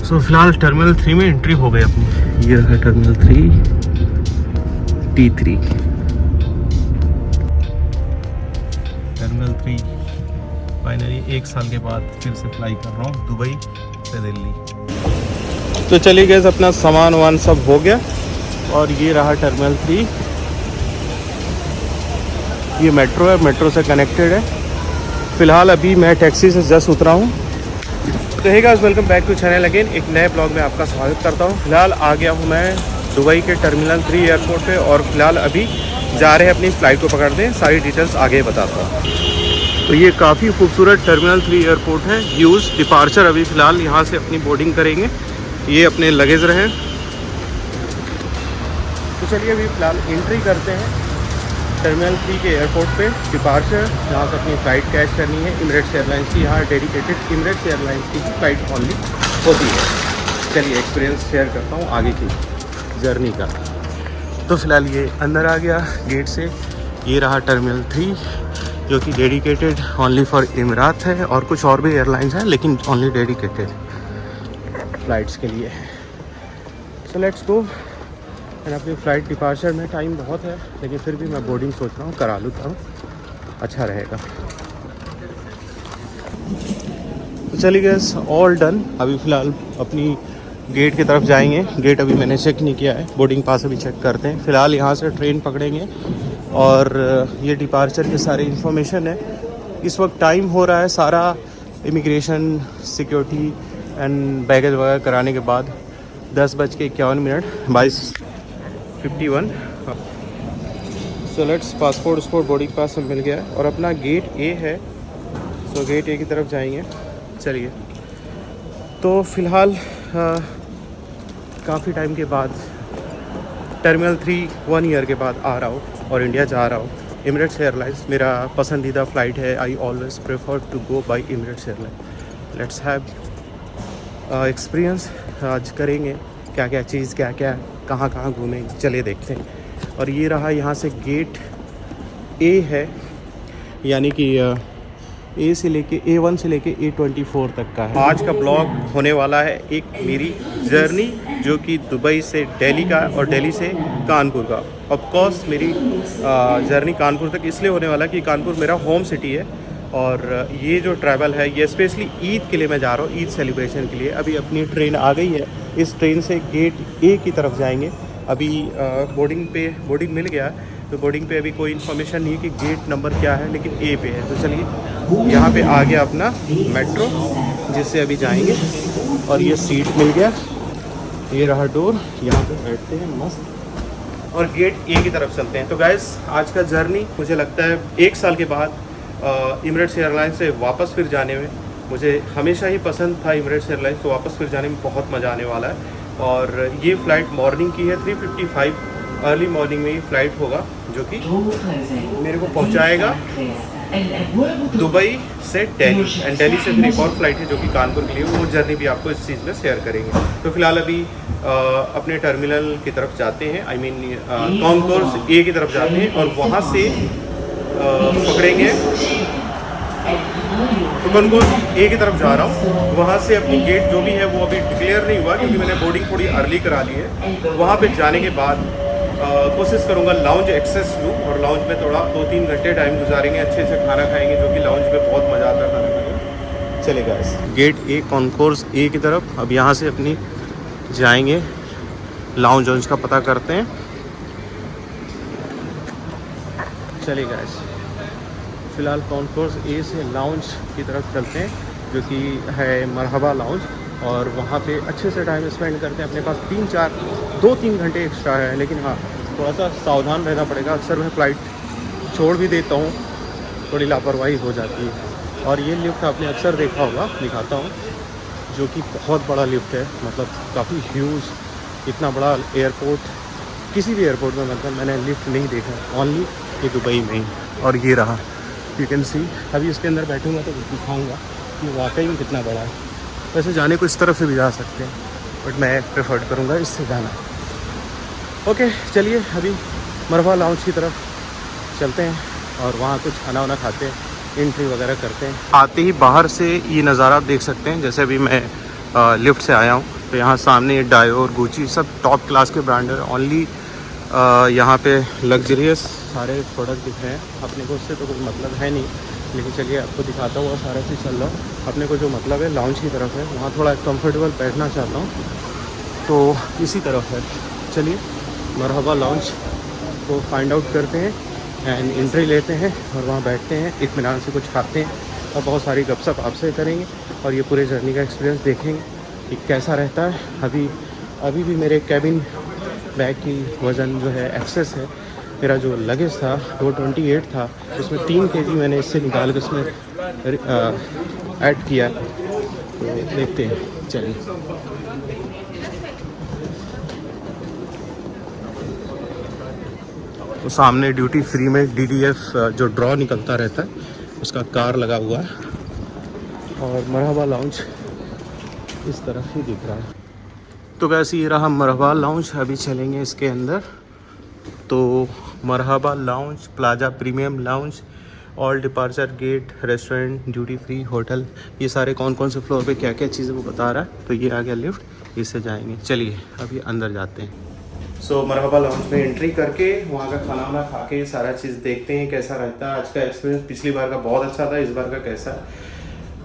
सो फिलहाल टर्मिनल 3 में एंट्री हो गई अपनी। ये रहा टर्मिनल 3 T3। टर्मिनल 3 फाइनली 1 साल के बाद फिर से फ्लाई कर रहा हूँ दुबई से दिल्ली। तो चलिए गए, अपना सामान वामान सब हो गया और ये रहा टर्मिनल 3। ये मेट्रो है, मेट्रो से कनेक्टेड है। फ़िलहाल अभी मैं टैक्सी से जस्ट उतरा हूँ। तो hey guys, welcome back to channel again. एक नए ब्लॉग में आपका स्वागत करता हूँ। फ़िलहाल आ गया हूँ मैं दुबई के टर्मिनल 3 एयरपोर्ट पे और फ़िलहाल अभी जा रहे हैं अपनी फ़्लाइट को पकड़ने। सारी डिटेल्स आगे बताता हूँ। तो ये काफ़ी खूबसूरत टर्मिनल 3 एयरपोर्ट है। यूज़ डिपार्चर अभी फ़िलहाल यहाँ से अपनी बोर्डिंग करेंगे। ये अपने लगेज रहे। तो चलिए अभी फ़िलहाल एंट्री करते हैं टर्मिनल 3 के एयरपोर्ट पे। डिपार्चर जहाँ से अपनी फ़्लाइट कैच करनी है एमिरेट्स एयरलाइंस की। यहाँ डेडिकेटेड एमिरेट्स एयरलाइंस की फ़्लाइट ओनली होती है। चलिए एक्सपीरियंस शेयर करता हूँ आगे की जर्नी का। तो फ़िलहाल ये अंदर आ गया गेट से। ये रहा टर्मिनल 3 जो कि डेडिकेटेड ओनली फॉर एमिरात है और कुछ और भी एयरलाइंस हैं लेकिन ओनली डेडिकेटेड फ़्लाइट्स के लिए। So let's go. एंड अपनी फ़्लाइट डिपार्चर में टाइम बहुत है लेकिन फिर भी मैं बोर्डिंग सोच रहा हूँ करा लूँगा, अच्छा रहेगा। तो चलिए गैस, ऑल डन। अभी फ़िलहाल अपनी गेट की तरफ जाएंगे। गेट अभी मैंने चेक नहीं किया है, बोर्डिंग पास अभी चेक करते हैं। फ़िलहाल यहाँ से ट्रेन पकड़ेंगे और ये डिपार्चर की सारी इन्फॉर्मेशन है। इस वक्त टाइम हो रहा है सारा इमिग्रेशन, सिक्योरिटी एंड बैगेज वगैरह कराने के बाद 10:51 22:51। So let's, passport boarding pass सब मिल गया है और अपना गेट ए है। सो गेट ए की तरफ जाएंगे। चलिए, तो फ़िलहाल काफ़ी टाइम के बाद टर्मिनल 3 1 ईयर के बाद आ रहा हूँ और इंडिया जा रहा हूँ। एमिरेट्स एयरलाइंस मेरा पसंदीदा फ़्लाइट है। I always prefer to go by Emirates airline. Let's have experience आज करेंगे, क्या क्या चीज़, क्या क्या कहाँ कहाँ घूमेंगे, चलिए देखते हैं। और ये रहा यहाँ से गेट ए है, यानी कि ए से लेके A1 से लेके A24 तक का है। आज का ब्लॉग होने वाला है एक मेरी जर्नी जो कि दुबई से दिल्ली का और दिल्ली से कानपुर का। ऑफ कोर्स मेरी जर्नी कानपुर तक इसलिए होने वाला कि कानपुर मेरा होम सिटी है और ये जो ट्रैवल है ये स्पेशली ईद के लिए मैं जा रहा हूँ, ईद सेलिब्रेशन के लिए। अभी अपनी ट्रेन आ गई है। इस ट्रेन से गेट ए की तरफ जाएंगे। अभी बोर्डिंग मिल गया, तो बोर्डिंग पे अभी कोई इन्फॉर्मेशन नहीं है कि गेट नंबर क्या है, लेकिन ए पे है। तो चलिए, यहाँ पे आ गया अपना मेट्रो जिससे अभी जाएंगे और ये सीट मिल गया। ये रहा डोर, यहाँ पे बैठते हैं मस्त और गेट ए की तरफ चलते हैं। तो गाइस, आज का जर्नी मुझे लगता है 1 साल के बाद एमिरेट्स एयरलाइंस से वापस फिर जाने में, मुझे हमेशा ही पसंद था एमिरेट्स एयरलाइंस, तो वापस फिर जाने में बहुत मज़ा आने वाला है। और ये फ़्लाइट मॉर्निंग की है, 3:55 अर्ली मॉर्निंग में ये फ़्लाइट होगा जो कि मेरे को पहुंचाएगा दुबई से दिल्ली। एंड दिल्ली से फिर एक और फ़्लाइट है जो कि कानपुर के लिए, वो जर्नी भी आपको इस चीज़ में शेयर करेंगे। तो फ़िलहाल अभी अपने टर्मिनल की तरफ जाते हैं, आई मीन कॉन्कोर्स ए की तरफ जाते हैं और वहाँ से पकड़ेंगे। तो कॉन्कोर्स ए की तरफ जा रहा हूँ। वहाँ से अपनी गेट जो भी है वो अभी डिक्लेयर नहीं हुआ क्योंकि मैंने बोर्डिंग थोड़ी अर्ली करा ली है। वहाँ पे जाने के बाद कोशिश करूँगा लाउंज एक्सेस लूँ और लाउंज में थोड़ा 2-3 घंटे टाइम गुजारेंगे, अच्छे से खाना खाएंगे, जो कि लाउंज में बहुत मज़ा आता है खाना खाने। चलेगा। गेट ए कॉन्कोर्स ए की तरफ अब यहाँ से अपनी जाएंगे, लाउंज वाउंज का पता करते हैं। चलेगा। फ़िलहाल कॉन्कोर्स ए से लाउंज की तरफ चलते हैं जो कि है मरहबा लाउंज, और वहाँ पे अच्छे से टाइम स्पेंड करते हैं। अपने पास 2-3 घंटे एक्स्ट्रा है, लेकिन हाँ थोड़ा सा सावधान रहना पड़ेगा। अक्सर मैं फ़्लाइट छोड़ भी देता हूँ, थोड़ी लापरवाही हो जाती है। और ये लिफ्ट आपने अक्सर देखा होगा, दिखाता हूँ, जो कि बहुत बड़ा लिफ्ट है, मतलब काफ़ी ह्यूज। इतना बड़ा एयरपोर्ट किसी भी एयरपोर्ट में मतलब मैंने लिफ्ट नहीं देखा, ओनली ये दुबई में ही। और ये रहा, यू कैन सी। अभी इसके अंदर बैठूंगा तो दिखाऊंगा कि वाकई में कितना बड़ा है। वैसे जाने को इस तरफ से भी जा सकते हैं बट मैं प्रेफर करूंगा इससे जाना। ओके, चलिए अभी मरहबा लाउंज की तरफ चलते हैं और वहाँ कुछ खाना वाना खाते हैं, एंट्री वगैरह करते हैं। आते ही बाहर से ये नज़ारा देख सकते हैं। जैसे अभी मैं लिफ्ट से आया हूँ तो यहाँ सामने डायो और गुची सब टॉप क्लास के ब्रांड है। ओनली यहाँ पे लग्जरियस सारे प्रोडक्ट दिख रहे हैं। अपने को उससे तो कोई मतलब है नहीं, लेकिन चलिए आपको दिखाता हुआ सारा चीज़ चल रहा हूँ। अपने को जो मतलब है लाउंज की तरफ है, वहाँ थोड़ा कंफर्टेबल बैठना चाहता हूँ, तो इसी तरफ है। चलिए मरहबा लाउंज को फाइंड आउट करते हैं एंड एंट्री लेते हैं और वहाँ बैठते हैं, इत्मीनान से कुछ खाते हैं और बहुत सारी गपशप आपसे करेंगे और ये पूरे जर्नी का एक्सपीरियंस देखेंगे कि कैसा रहता है। अभी भी मेरे कैबिन बैग की वज़न जो है एक्सेस है। मेरा जो लगेज था वो 28 था, उसमें 3 kg मैंने इससे निकाल के उसमें ऐड किया। तो देखते हैं, चलिए। तो सामने ड्यूटी फ्री में DDF जो ड्रॉ निकलता रहता है उसका कार लगा हुआ है और मरहबा लाउंज इस तरफ ही दिख रहा है। तो वैसे ये रहा मरहबा लाउंज। अभी चलेंगे इसके अंदर। तो Marhaba lounge, plaza premium lounge, all departure gate, restaurant, duty free, hotel, ये सारे कौन कौन से फ्लोर पे क्या क्या चीज़ें वो बता रहा है। तो ये आ गया लिफ्ट, इससे जाएंगे। चलिए अभी अंदर जाते हैं। सो मरहबा लाउंज में एंट्री करके वहाँ का खाना वाना खा के सारा चीज़ देखते हैं कैसा रहता है। आज का एक्सपीरियंस पिछली बार का बहुत अच्छा था, इस बार का कैसा है।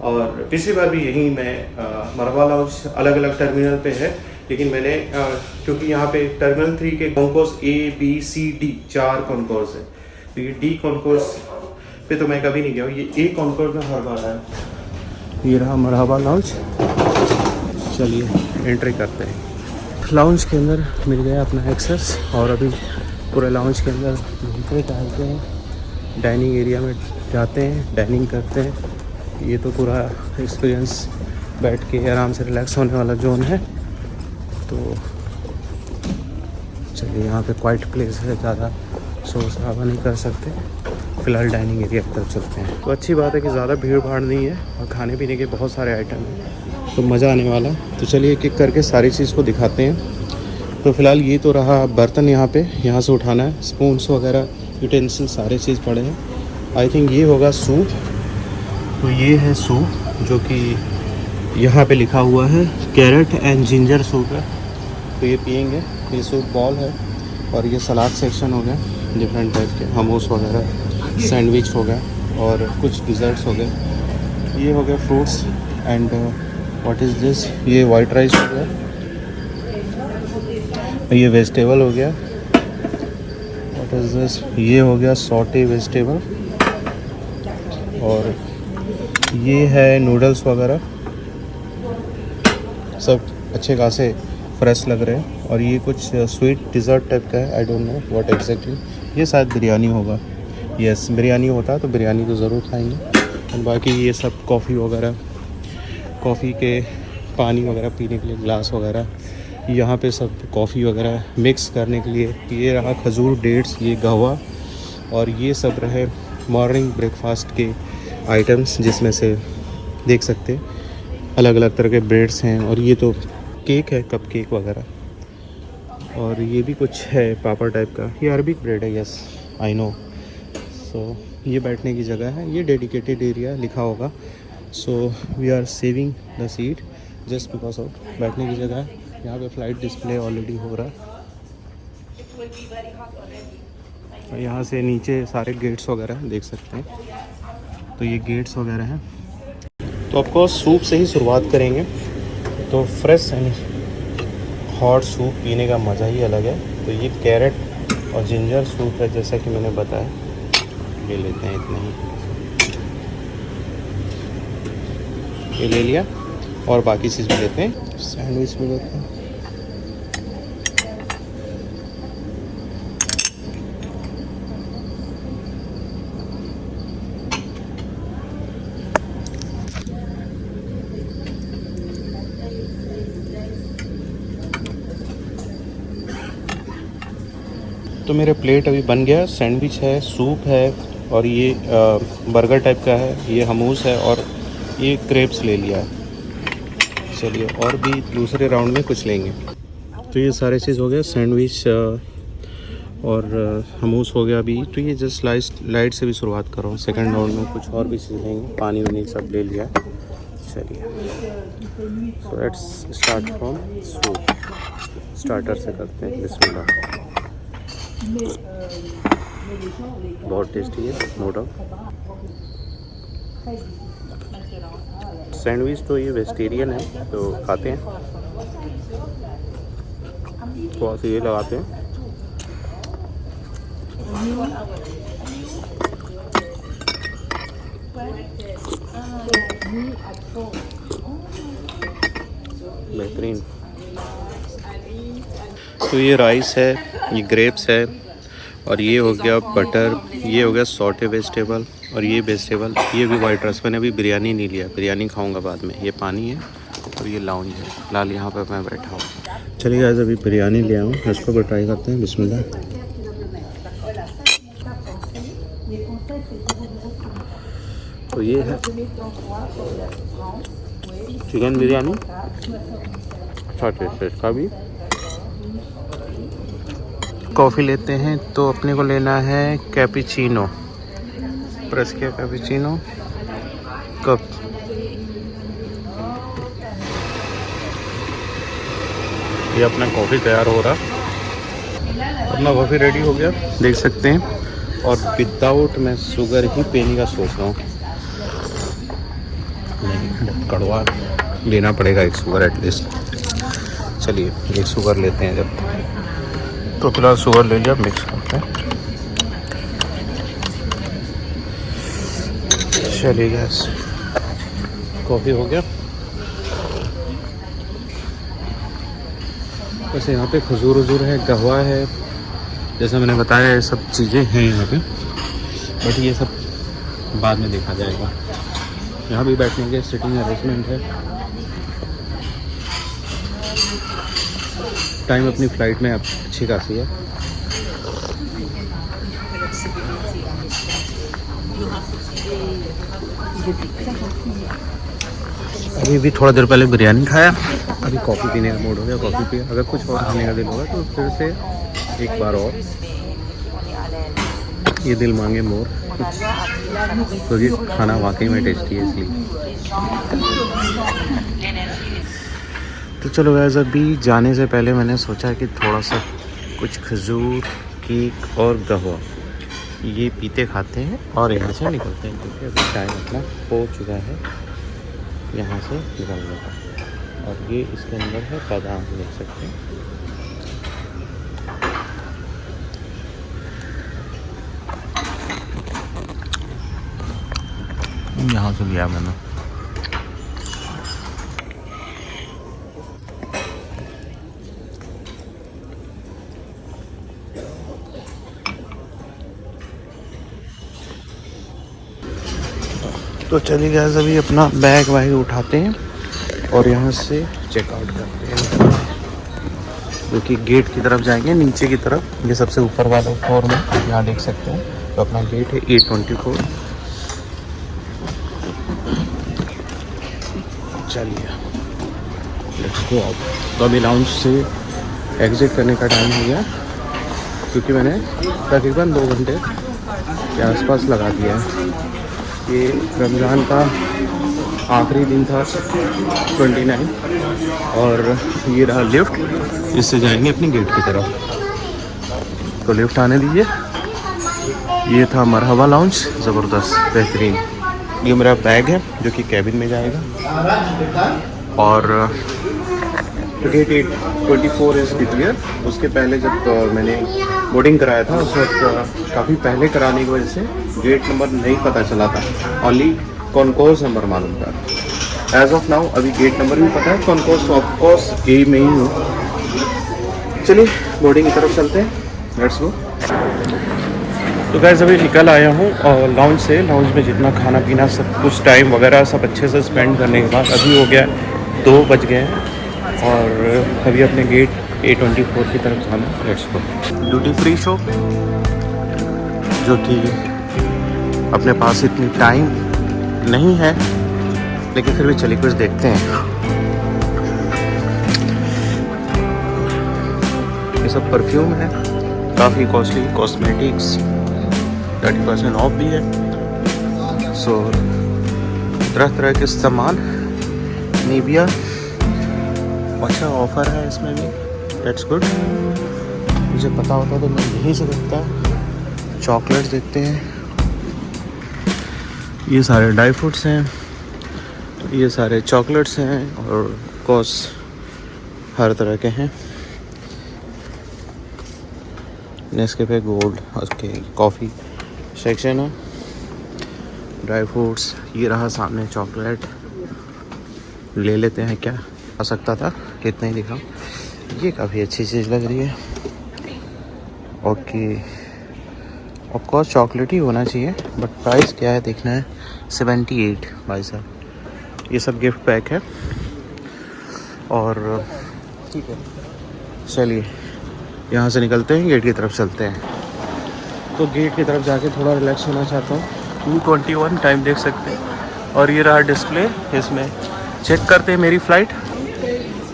और पिछली बार भी यहीं मैं मरहबा लाउंज अलग अलग टर्मिनल पे है, लेकिन मैंने क्योंकि यहाँ पे टर्मिनल 3 के concourse A, B, C, D 4 concourse है, तो ये D कॉन्कोर्स पे तो मैं कभी नहीं गया हूँ। ये A कॉन्कोर्स में हर बार आया। ये रहा मरहबा लाउंज। चलिए एंट्री करते हैं। लाउंज के अंदर मिल गया अपना एक्सेस और अभी पूरे लाउंज के अंदर घूमते टहलते हैं, डाइनिंग एरिया में जाते हैं, डाइनिंग करते हैं। ये तो पूरा एक्सपीरियंस बैठ के आराम से रिलैक्स होने वाला जोन है। तो चलिए, यहाँ पे क्वाइट प्लेस है, ज़्यादा शोर शराबा नहीं कर सकते। फ़िलहाल डाइनिंग एरिया की तरफ चलते हैं। तो अच्छी बात है कि ज़्यादा भीड़ भाड़ नहीं है और खाने पीने के बहुत सारे आइटम हैं, तो मज़ा आने वाला। तो चलिए एक एक करके सारी चीज़ को दिखाते हैं। तो फ़िलहाल ये तो रहा बर्तन, यहाँ से उठाना है। स्पून्स वगैरह, यूटेंसिल सारे चीज़ पड़े हैं। आई थिंक ये होगा सूप। तो ये है सूप जो कि यहाँ पे लिखा हुआ है कैरेट एंड जिंजर सूप है, तो ये पियेंगे। ये सूप बॉल है। और ये सलाद सेक्शन हो गया, डिफरेंट टाइप के हमोस वगैरह, सैंडविच हो गया और कुछ डिज़र्ट्स हो गए। ये हो गया fruits and what is this, ये वाइट राइस हो गया। ये वेजिटेबल हो गया। व्हाट इज़ दिस, ये हो गया सॉटे वेजिटेबल। और ये है नूडल्स वगैरह, सब अच्छे खासे फ्रेश लग रहे हैं। और ये कुछ स्वीट डिज़र्ट टाइप का है, I don't know what exactly. ये शायद बिरयानी होगा। यस, बिरयानी होता तो बिरयानी तो ज़रूर खाएंगे। और बाकी ये सब कॉफ़ी वगैरह, कॉफ़ी के पानी वगैरह पीने के लिए ग्लास वगैरह, यहाँ पे सब कॉफ़ी वगैरह मिक्स करने के लिए। ये रहा खजूर, डेट्स, ये गहवा, और ये सब रहे मॉर्निंग ब्रेकफास्ट के आइटम्स, जिसमें से देख सकते अलग अलग तरह के ब्रेड्स हैं। और ये तो केक है, कप केक वगैरह। और ये भी कुछ है पापड़ टाइप का, ये अरबिक ब्रेड है। Yes I know. सो ये बैठने की जगह है, ये डेडिकेटेड एरिया लिखा होगा। So we are saving the seat just because of बैठने की जगह है। यहाँ पे फ्लाइट डिस्प्ले ऑलरेडी हो रहा है। और यहाँ से नीचे सारे गेट्स वगैरह देख सकते हैं। तो ये गेट्स वगैरह हैं। तो ऑफकोर्स सूप से ही शुरुआत करेंगे। तो फ्रेश एंड हॉट सूप पीने का मज़ा ही अलग है। तो ये कैरेट और जिंजर सूप है, जैसा कि मैंने बताया। ले लेते हैं इतना ही, ये ले लिया। और बाकी चीज़ भी लेते हैं, सैंडविच भी लेते हैं। तो मेरे प्लेट अभी बन गया। सैंडविच है, सूप है, और ये बर्गर टाइप का है, ये हमूस है, और ये क्रेप्स ले लिया है। चलिए और भी दूसरे राउंड में कुछ लेंगे। तो ये सारे चीज़ हो गया, सैंडविच और हमूस हो गया अभी। तो ये जस्ट लाइट से भी शुरुआत कर रहा हूँ। सेकंड राउंड में कुछ और भी चीज़ लेंगे, पानी वानी सब ले लिया। चलिए, so let's start from soup. Starter से करते हैं, बिस्मिल्लाह। बहुत टेस्टी है, नो डाउट। सैंडविच तो ये वेजिटेरियन है तो खाते हैं, थोड़ा सा ये लगाते हैं। बेहतरीन। तो ये राइस है, ये ग्रेप्स है, और ये हो गया बटर, ये हो गया सॉटे वेजिटेबल, और ये वेजिटेबल, ये भी वाइट राइस। मैंने अभी बिरयानी नहीं लिया, बिरयानी खाऊंगा बाद में। ये पानी है और ये लाउंज है, फिलहाल यहाँ पर मैं बैठा हूँ। चलिए गाइस, अभी बिरयानी ले आऊँ, इसको भी ट्राई करते हैं, बिस्मिल्लाह। तो ये है चिकन बिरयानी, अच्छा टेस्ट है इसका भी। कॉफ़ी लेते हैं तो अपने को लेना है कैपुचिनो, प्रेस किया कैपुचिनो कप। ये अपना कॉफ़ी तैयार हो रहा, अपना कॉफ़ी रेडी हो गया, देख सकते हैं। और विदाउट मैं शुगर ही पीने का सोच रहा हूँ। नहीं, कड़वा लेना पड़ेगा एक शुगर एटलीस्ट। चलिए एक शुगर लेते हैं जब, तो फिलहाल शुगर ले लिया, मिक्स करते हैं। चलिए गैस, कॉफ़ी हो गया। वैसे यहाँ पे खजूर वजूर है, कहवा है, जैसा मैंने बताया, ये सब चीज़ें हैं यहाँ पे, बट ये सब बाद में देखा जाएगा। यहाँ भी बैठने के सिटिंग अरेंजमेंट है। टाइम अपनी फ़्लाइट में अच्छी खासी है। अभी भी थोड़ा देर पहले बिरयानी खाया, अभी कॉफ़ी पीने का मूड हो गया, कॉफ़ी पिया। अगर कुछ और खाने का दिल होगा तो फिर से एक बार और, ये दिल मांगे मोर, तो ये खाना वाकई में टेस्टी है इसलिए। तो चलो गाइस, अभी जाने से पहले मैंने सोचा कि थोड़ा सा कुछ खजूर, केक और कहवा ये पीते खाते हैं और यहाँ से निकलते हैं, क्योंकि अभी टाइम अपना हो चुका है यहाँ से निकलने का। और ये इसके अंदर है बादाम, देख सकते हैं। यहाँ से लिया मैंने। तो चलिए गाइस, अभी अपना बैग वैग उठाते हैं और यहाँ से चेकआउट करते हैं, क्योंकि गेट की तरफ जाएंगे, नीचे की तरफ। ये सबसे ऊपर वाला फ्लोर में यहाँ देख सकते हैं, तो अपना गेट है A24। चलिए लेट्स गो आउट। तो अभी लाउंज से एग्ज़िट करने का टाइम हो गया, क्योंकि मैंने तकरीबन 2 घंटे के आसपास लगा दिया है। ये रमज़ान का आखिरी दिन था, 29, और ये रहा लिफ्ट, इससे जाएंगे अपनी गेट की तरफ। तो लिफ्ट आने दीजिए। ये था मरहबा लाउंज, ज़बरदस्त, बेहतरीन। ये मेरा बैग है जो कि कैबिन में जाएगा, और गेट 24 इज़ डिक्लेयर। उसके पहले जब मैंने बोर्डिंग कराया था, उस वक्त काफ़ी पहले कराने की वजह से गेट नंबर नहीं पता चला था, ओनली कॉन्कोर्स नंबर मालूम था। एज ऑफ नाउ अभी गेट नंबर भी पता है, कॉन्कोर्स ऑफकोर्स ए में ही हूँ। चलिए बोर्डिंग की तरफ चलते हैं, लेट्स गो। तो गाइस, अभी निकल आया हूँ और लाउंज से। लाउंज में जितना खाना पीना सब कुछ टाइम वगैरह सब अच्छे से स्पेंड करने के बाद अभी हो गया 2 बज गए हैं, और अभी अपने गेट A24 की तरफ जाना। Let's go. Duty free shop, जो कि अपने पास इतनी टाइम नहीं है, लेकिन फिर भी चलिए कुछ देखते हैं। ये सब परफ्यूम है, काफ़ी कॉस्टली, कॉस्मेटिक्स 30% ऑफ भी है। सो तरह तरह के सामान नेविया, अच्छा ऑफर है इसमें भी, दैट्स गुड। मुझे पता होता तो मैं यहीं से देखता। चॉकलेट्स देखते हैं, ये सारे ड्राई फ्रूट्स हैं, ये सारे चॉकलेट्स हैं और कोर्स हर तरह के हैं। नेस्कैफे गोल्ड, उसके कॉफ़ी सेक्शन है, ड्राई फ्रूट्स, ये रहा सामने चॉकलेट। ले लेते हैं, क्या आ सकता था, कितना ही दिखा। ये काफ़ी अच्छी चीज़ लग रही है। ओके, ऑफ कोर्स चॉकलेट ही होना चाहिए, बट प्राइस क्या है देखना है। 78 भाई साहब। ये सब गिफ्ट पैक है और ठीक है, चलिए यहाँ से निकलते हैं, गेट की तरफ चलते हैं। तो गेट की तरफ जाके थोड़ा रिलैक्स होना चाहता हूँ। 2:21 टाइम देख सकते हैं और ये रहा डिस्प्ले। इसमें चेक करते हैं मेरी फ़्लाइट,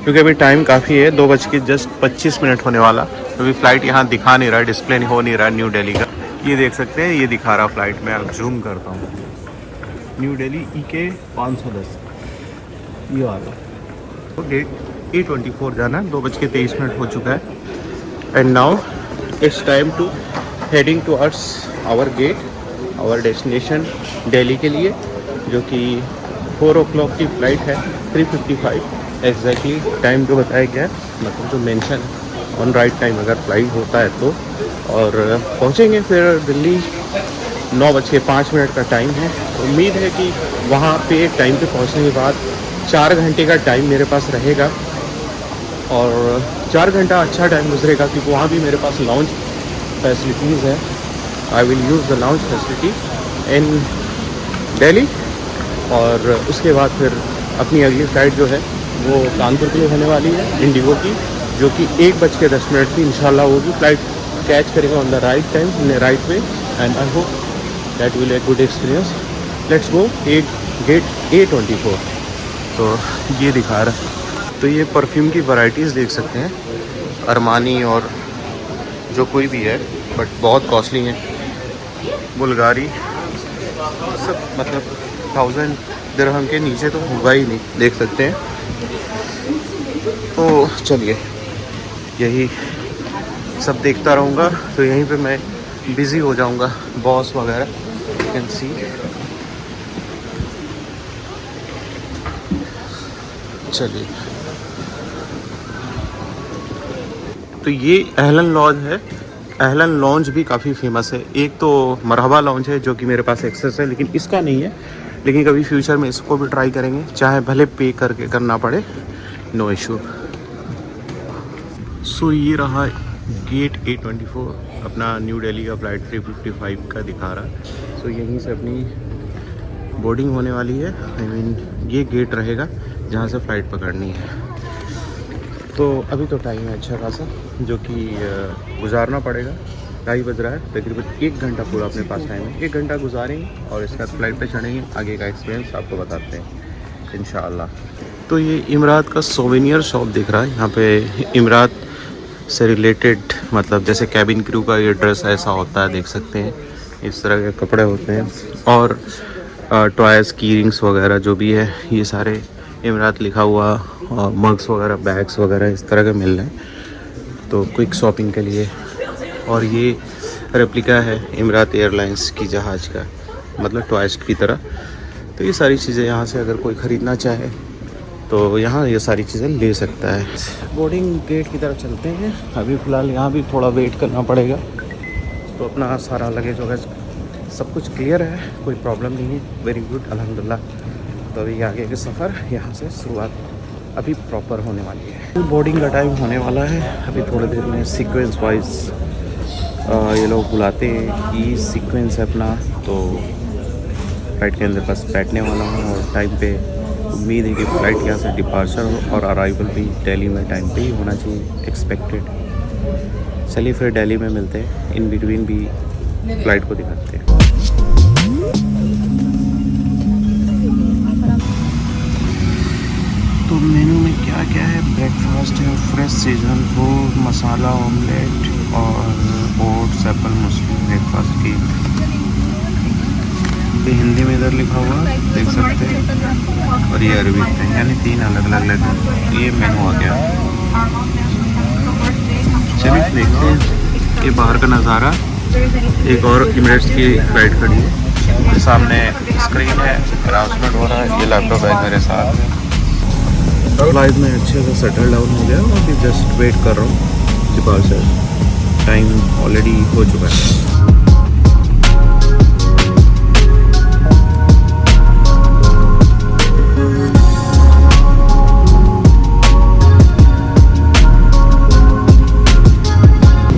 क्योंकि अभी टाइम काफ़ी है, 2:25 होने वाला। अभी फ़्लाइट यहाँ दिखा नहीं रहा है, डिस्प्ले हो नहीं रहा न्यू दिल्ली का। ये देख सकते हैं, ये दिखा रहा फ़्लाइट में। अब जूम करता हूँ, न्यू दिल्ली EK 510 ये वाला। तो गेट A24 जाना है, 2:23 हो चुका है। And now it's time to heading towards our gate, our destination Delhi के लिए, जो कि 4 o'clock की फ़्लाइट है। 3:55 एग्जैक्टली टाइम जो बताया गया है, मतलब जो मेंशन ऑन राइट टाइम अगर फ्लाइट होता है तो। और पहुंचेंगे फिर दिल्ली, 9:05 का टाइम है। उम्मीद है कि वहाँ पे टाइम पे पहुँचने के बाद 4 घंटे का टाइम मेरे पास रहेगा और 4 घंटा अच्छा टाइम गुजरेगा, क्योंकि वहाँ भी मेरे पास लॉन्च फैसिलिटीज़ है। I will use the launch facility in Delhi. और उसके बाद फिर अपनी अगली फ़्लाइट जो है वो कानपुर के लिए होने वाली है, इंडिगो की, जो कि 1:10 की इंशाल्लाह होगी। फ़्लाइट कैच करेगा on the right time, in the right way, and I hope that will a good experience. Let's go. Gate A24 तो ये दिखा रहा है। तो ये परफ्यूम की वैराइटीज़ देख सकते हैं, अरमानी और जो कोई भी है, बट बहुत कॉस्टली हैं। बुल्गारी सब, मतलब 1000 दिरहम के नीचे तो होगा ही नहीं, देख सकते हैं। तो चलिए यही सब देखता रहूँगा, तो यहीं पे मैं बिज़ी हो जाऊँगा, बॉस वगैरह कैन सी। चलिए, तो ये अहलन लॉज है। अहलन लॉन्ज भी काफ़ी फेमस है। एक तो मरहबा लॉन्ज है जो कि मेरे पास एक्सेस है, लेकिन इसका नहीं है। लेकिन कभी फ्यूचर में इसको भी ट्राई करेंगे, चाहे भले पे करके करना पड़े, नो इशू। सो ये रहा गेट A24, अपना न्यू दिल्ली का फ़्लाइट 3:55 का दिखा रहा है। सो यहीं से अपनी बोर्डिंग होने वाली है। आई मीन ये गेट रहेगा जहाँ से फ़्लाइट पकड़नी है। तो अभी तो टाइम है अच्छा खासा, जो कि गुजारना पड़ेगा। 2:30 बज रहा है, तकरीबन 1 घंटा पूरा अपने पास टाइम है। 1 घंटा गुजारेंगे और इसके बाद फ़्लाइट पे चढ़ेंगे। आगे का एक्सपीरियंस आपको बताते हैं इंशाअल्लाह। तो ये इमरात का सोवेनियर शॉप दिख रहा है। यहाँ पे इमरात से रिलेटेड, मतलब जैसे कैबिन क्रू का ये ड्रेस ऐसा होता है, देख सकते हैं इस तरह के कपड़े होते हैं। और टॉयज़, की रिंग्स वगैरह जो भी है, ये सारे इमरात लिखा हुआ, और मग्स वगैरह, बैग्स वगैरह इस तरह के मिल रहे हैं, तो क्विक शॉपिंग के लिए। और ये रेप्लिका है इमरात एयरलाइंस की जहाज़ का, मतलब टॉयज़ की तरह। तो ये सारी चीज़ें यहाँ से अगर कोई ख़रीदना चाहे तो यहाँ ये सारी चीज़ें ले सकता है। बोर्डिंग गेट की तरफ चलते हैं। अभी फ़िलहाल यहाँ भी थोड़ा वेट करना पड़ेगा। तो अपना सारा लगेज वगैरह सब कुछ क्लियर है, कोई प्रॉब्लम नहीं है। वेरी गुड, अल्हम्दुलिल्लाह। तो अभी आगे के सफ़र यहाँ से शुरुआत अभी प्रॉपर होने वाली है। बोर्डिंग का टाइम होने वाला है। अभी थोड़ी देर में सीक्वेंस वाइज ये लोग बुलाते हैं कि सीक्वेंस है अपना, तो फ्लाइट के अंदर बस बैठने वाला हूँ। और टाइम पे उम्मीद है कि फ़्लाइट यहाँ से डिपार्चर हो और अराइवल भी दिल्ली में टाइम पे ही होना चाहिए, एक्सपेक्टेड। चलिए फिर दिल्ली में मिलते हैं, इन बिटवीन भी फ़्लाइट को दिखाते हैं। तो मेनू में क्या क्या है? ब्रेकफास्ट है, फ्रेश सीजनल फूड, मसाला ऑमलेट और ओट्स, एप्पल मुस्लिम ब्रेकफास्ट की पे हिंदी में इधर लिखा हुआ देख सकते हैं, और ये अरबी में, यानी 3 अलग अलग लैंग्वेज। ये मेनू आ गया। चलिए देखते हैं ये बाहर का नज़ारा। एक और इमिरेट्स की फ्लाइट खड़ी है, सामने स्क्रीन है, अनाउंसमेंट हो रहा है। ये लैपटॉप है मेरे साथ। फ्लाइट में अच्छे से सेटल डाउन हो गया और अभी जस्ट वेट कर रहा हूँ डिपार्चर। टाइम ऑलरेडी हो चुका है।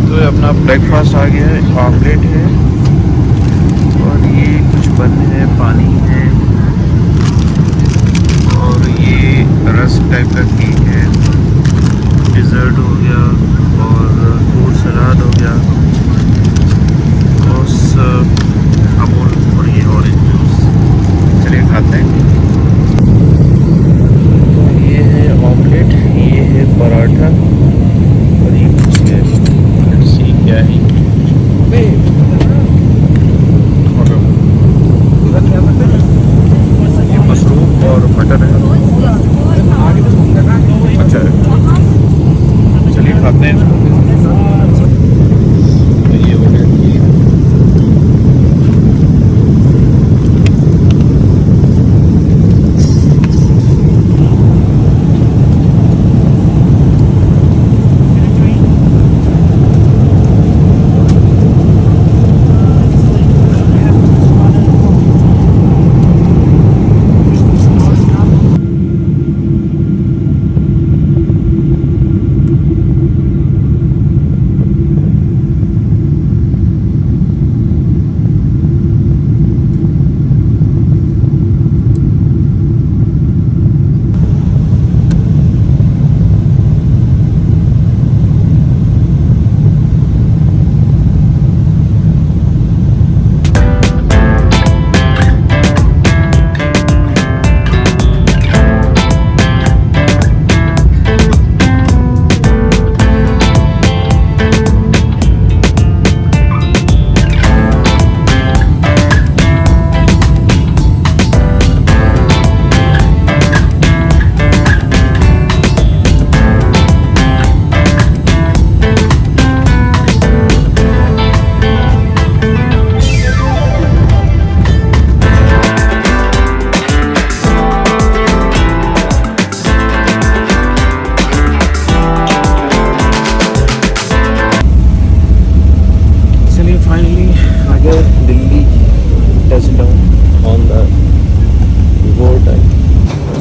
तो अपना ब्रेकफास्ट आ गया है, ऑमलेट है और ये कुछ बन है, पानी है और ये रस्क टाइप का केक है। डिज़र्ट हो गया और फ्रूट सलाद हो गया और अमूल और ये ऑरेंज जूस। चलिए खाते हैं। ये है ऑमलेट, ये है पराठा और ये कुछ है, लेट्स सी क्या है। ये मशरूम और मटर है। अच्छा है, चलिए खाते हैं इसको। तो ये हो गया खीर।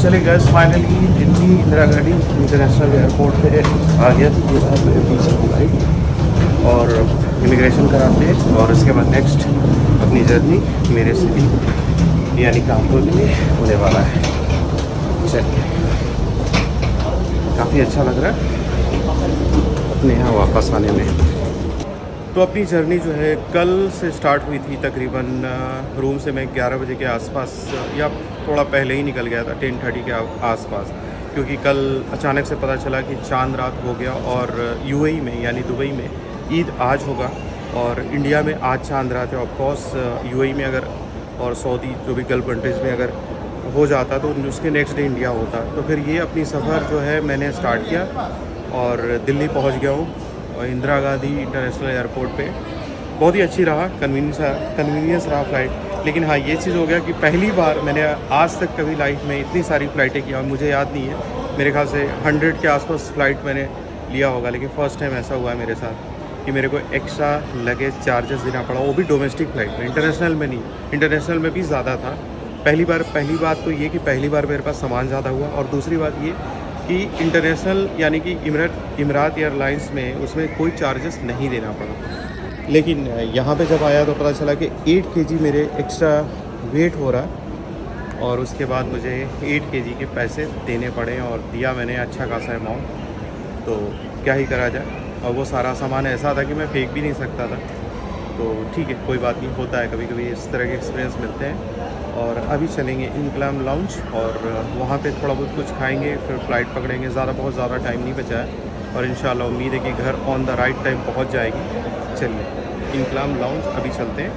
चलिए gas, finally Delhi Indira Gandhi international airport पे आ गया। मेरे पीछे फ्लाइट और इमिग्रेशन कराते हैं और उसके बाद नेक्स्ट अपनी जर्नी मेरे सिटी यानी कानपुर के लिए होने वाला है। चलिए, काफ़ी अच्छा लग रहा है अपने यहाँ वापस आने में। तो अपनी जर्नी जो है कल से स्टार्ट हुई थी। तकरीबन रूम से मैं 11 बजे के आसपास या थोड़ा पहले ही निकल गया था, 10:30 के आसपास, क्योंकि कल अचानक से पता चला कि चांद रात हो गया और यूएई में यानी दुबई में ईद आज होगा और इंडिया में आज चांद रात है। ऑफकोर्स यूएई में अगर और सऊदी जो भी गल्फ कंट्रीज़ में अगर हो जाता तो उसके नेक्स्ट डे इंडिया होता। तो फिर ये अपनी सफ़र जो है मैंने स्टार्ट किया और दिल्ली पहुंच गया हूँ और इंदिरा गांधी इंटरनेशनल एयरपोर्ट पे। बहुत ही अच्छी रहा, कन्वीनियंस रहा फ़्लाइट। लेकिन हाँ, ये चीज़ हो गया कि पहली बार मैंने आज तक कभी लाइफ में इतनी सारी फ़्लाइटें किया, मुझे याद नहीं है, मेरे ख्याल से 100 के आसपास फ़्लाइट मैंने लिया होगा। लेकिन फ़र्स्ट टाइम ऐसा हुआ है मेरे साथ कि मेरे को एक्स्ट्रा लगेज चार्जेस देना पड़ा, वो भी डोमेस्टिक फ़्लाइट में, इंटरनेशनल में नहीं। इंटरनेशनल में भी ज़्यादा था। पहली बात तो ये कि पहली बार मेरे पास सामान ज़्यादा हुआ, और दूसरी बात ये कि इंटरनेशनल यानी कि इमरात एयरलाइंस में उसमें कोई चार्जेस नहीं देना पड़ा। लेकिन यहाँ पे जब आया तो पता चला कि 8 kg मेरे एक्स्ट्रा वेट हो रहा और उसके बाद मुझे 8 kg के पैसे देने पड़े और दिया मैंने अच्छा खासा अमाउंट। तो क्या ही करा जाए, और वो सारा सामान ऐसा था कि मैं फेंक भी नहीं सकता था। तो ठीक है, कोई बात नहीं, होता है कभी कभी इस तरह के एक्सपीरियंस मिलते हैं। और अभी चलेंगे इनकलाम लाउंज और वहाँ पे थोड़ा बहुत कुछ खाएंगे, फिर फ़्लाइट पकड़ेंगे। बहुत ज़्यादा टाइम नहीं बचा है और इंशाल्लाह उम्मीद है कि घर ऑन द राइट टाइम पहुँच जाएगी। चलिए इनकलाम लाउंज अभी चलते हैं।